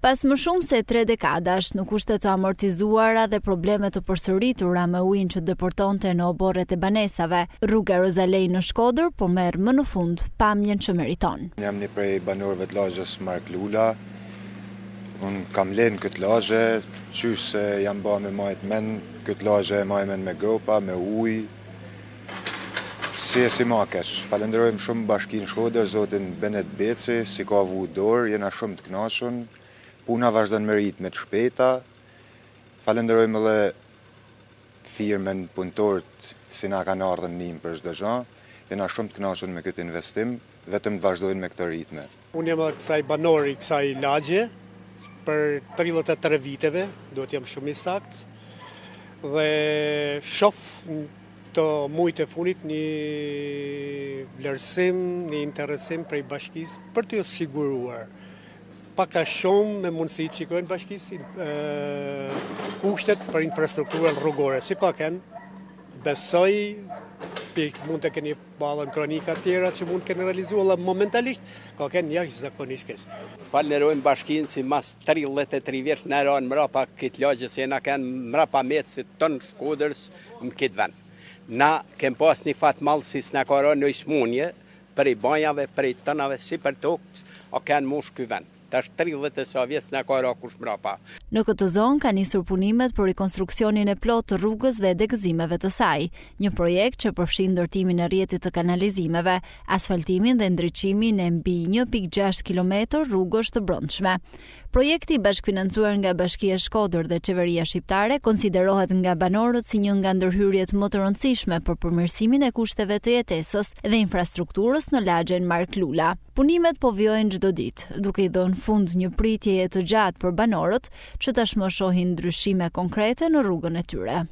Pas më shumë se 3 dekadash, në kushte të amortizuara dhe probleme të përsëritura me ujin që deportonte në oborret e banesave, rruga Rozalej në Shkodër po merr më në fund pamjen që meriton. Jam një prej banorëve të lagjes Mark Lula. Unë kam lënë këtë lagje, qysh se jam ba me majt men, këtë lagje e majmen me gropa, me ujë. Si ma kesh. Falenderojmë shumë Bashkinë Shkodër, zotin Benet Beci, si ka vu dorë, jena shumë të kënaqur. Puna vazhdon me ritme të shpejta. Falenderojmë edhe firmën punëtorët si na kanë ardhur nim për çdo gjë. Jena shumë të kënaqur me këtë investim, vetëm të vazhdojnë me këtë ritme. Unë jam kësaj banori, kësaj lagje për 33 viteve, do të jam shumë i saktë. Dhe shoh të mujt e funit një vlerësim, një interesim prej bashkisë për të siguruar pak a shumë me mundësitë që kërkojnë bashkisë kushtet për infrastrukturën rrugore. Si ka kënë, besoj mund të keni ballën kronika tjera që mund të keni realizuar, dhe momentalisht ka kënë jashtëzakonisht keq. Falenderojmë bashkinë si mas 33 vjeç në ranë mrapa këtë lagje se na kanë mrapa mecit ton Shkodrës në këtë vend. Na kem pas një fat mall si s'na ka rënë në smunje për i banjave, për i tonave si për tokës, o kanë mush ky vend. Tash 30 e sa vjeç na ka ra kush mrapa. Në këtë zonë ka nisur punimet për rikonstruksionin e plotë të rrugës dhe degëzimeve të saj, një projekt që përfshin ndërtimin e rrjetit të kanalizimeve, asfaltimin dhe ndriçimin e mbi 1.6 km rrugësh të brendshme. Projekti bashkëfinancuar nga Bashkia e Shkodër dhe Qeveria Shqiptare konsiderohet nga banorët si një nga ndërhyrjet më të rëndësishme për përmirësimin e kushteve të jetesës dhe infrastrukturës në lagjen Mark Lula. Punimet po vijojnë çdo ditë, duke i dhënë fund një pritjeje të gjatë për banorët që tashmë shohin ndryshime konkrete në rrugën e tyre.